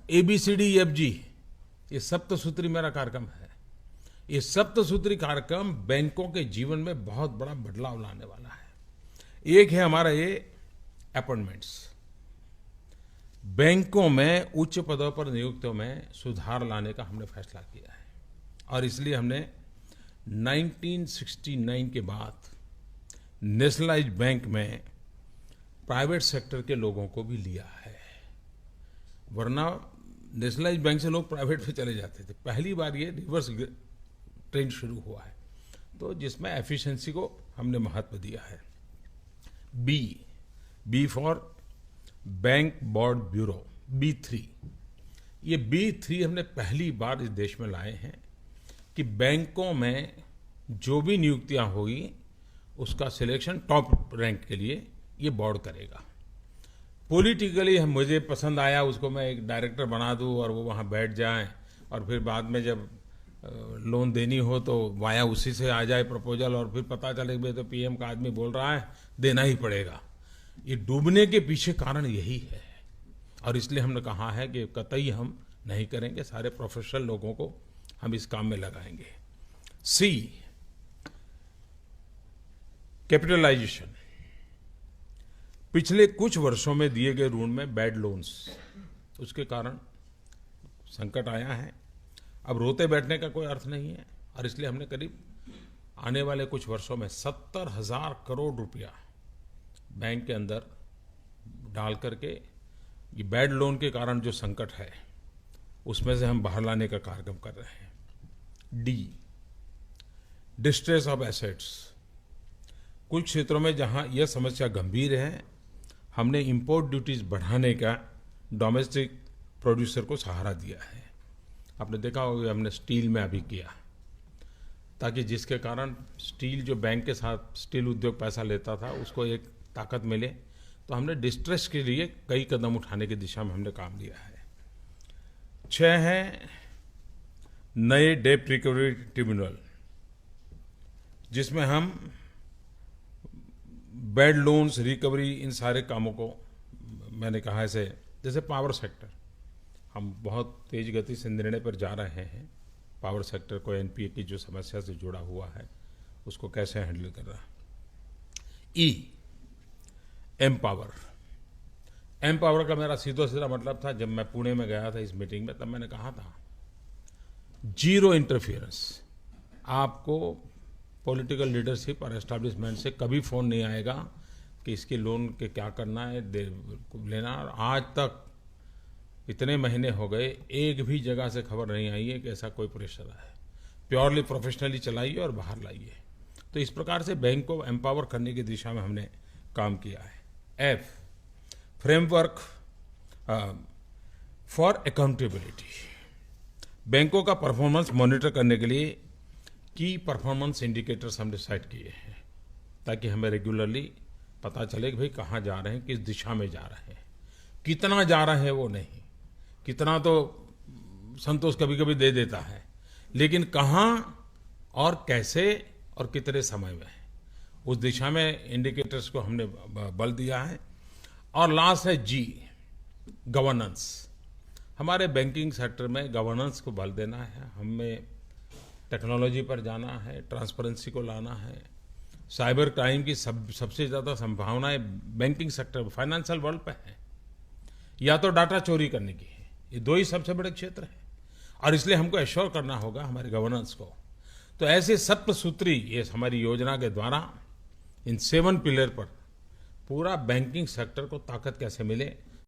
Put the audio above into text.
ABCDEFG, ये सप्तसूत्री मेरा कार्यक्रम है। ये सप्तसूत्री कार्यक्रम बैंकों के जीवन में बहुत बड़ा बदलाव लाने वाला है। एक है हमारा ये अपॉइंटमेंट्स, बैंकों में उच्च पदों पर नियुक्तियों में सुधार लाने का हमने फैसला किया है, और इसलिए हमने 1969 के बाद नेशनलाइज्ड बैंक में प्राइवेट सेक्टर के लोगों को भी लिया है, वरना नेशनलाइज्ड बैंक से लोग प्राइवेट में चले जाते थे। पहली बार ये रिवर्स ट्रेंड शुरू हुआ है, तो जिसमें एफिशिएंसी को हमने महत्व दिया है। B for bank board bureau, B3। ये B3 हमने पहली बार इस देश में लाए हैं कि बैंकों में जो भी नियुक्तियां होगी उसका सिलेक्शन टॉप रैंक के लिए ये बोर्ड करेगा। पॉलिटिकली मुझे पसंद आया, उसको मैं एक डायरेक्टर बना दूं और वो वहाँ बैठ जाए, और फिर बाद में जब लोन देनी हो तो वाया उसी से आ जाए प्रपोजल, और फिर पता चले भाई तो PM का आदमी बोल रहा है, देना ही पड़ेगा। ये डूबने के पीछे कारण यही है, और इसलिए हमने कहा है कि कतई हम नहीं करेंगे, सारे प्रोफेशनल लोगों को हम इस काम में लगाएंगे। C, capitalisation. पिछले कुछ वर्षों में दिए गए ऋण में बैड लोन्स, उसके कारण संकट आया है। अब रोते बैठने का कोई अर्थ नहीं है, और इसलिए हमने करीब आने वाले कुछ वर्षों में 70,000 करोड़ रुपया बैंक के अंदर डाल करके ये बैड लोन के कारण जो संकट है उसमें से हम बाहर लाने का कार्यक्रम कर रहे हैं। D, distress of assets. कुछ क्षेत्रों में जहां यह समस्या गंभीर है, हमने इंपोर्ट ड्यूटीज बढ़ाने का डोमेस्टिक प्रोड्यूसर को सहारा दिया है। आपने देखा होगा हमने स्टील में अभी किया, ताकि जिसके कारण स्टील जो बैंक के साथ स्टील उद्योग पैसा लेता था उसको एक ताकत मिले, तो हमने डिस्ट्रेस के लिए कई कदम उठाने की दिशा में हमने काम लिया है। 6 है नए डेट रिकवरी ट्रिब्यूनल, जिसमें हम बैड लोन्स रिकवरी इन सारे कामों को, मैंने कहा ऐसे जैसे पावर सेक्टर, हम बहुत तेज गति से निर्णय पर जा रहे हैं। पावर सेक्टर को NPA की जो समस्या से जुड़ा हुआ है उसको कैसे हैंडल कर रहा है। E, empower. एम्पावर का मेरा सीधा मतलब था, जब मैं पुणे में गया था इस मीटिंग में, तब मैंने कहा था जीरो इंटरफियरेंस। आपको पॉलिटिकल लीडरशिप और एस्टैब्लिशमेंट से कभी फोन नहीं आएगा कि इसके लोन के क्या करना है, लेना। और आज तक इतने महीने हो गए, एक भी जगह से खबर नहीं आई है कि ऐसा कोई प्रेशर है। प्योरली प्रोफेशनली चलाइए और बाहर लाइए। तो इस प्रकार से बैंक को एम्पावर करने की दिशा में हमने काम किया है। F, framework for accountability. बैंकों का परफॉर्मेंस मॉनिटर करने के लिए की परफॉर्मेंस इंडिकेटर्स हमने सेट किए हैं, ताकि हमें रेगुलरली पता चले कि भाई कहाँ जा रहे हैं, किस दिशा में जा रहे हैं। कितना जा रहे हैं वो नहीं, कितना तो संतोष कभी कभी दे देता है, लेकिन कहाँ और कैसे और कितने समय में, उस दिशा में इंडिकेटर्स को हमने बल दिया है। और लास्ट है G, गवर्नेंस। हमारे बैंकिंग सेक्टर में गवर्नेंस को बल देना है, हमें टेक्नोलॉजी पर जाना है, ट्रांसपेरेंसी को लाना है। साइबर क्राइम की सबसे ज़्यादा संभावनाएं बैंकिंग सेक्टर, फाइनेंशियल वर्ल्ड पे है, या तो डाटा चोरी करने की है। ये दो ही सबसे बड़े क्षेत्र हैं, और इसलिए हमको एश्योर करना होगा हमारे गवर्नेंस को। तो ऐसे सप्तसूत्री, ये हमारी योजना के द्वारा इन 7 पिलर पर पूरा बैंकिंग सेक्टर को ताकत कैसे मिले,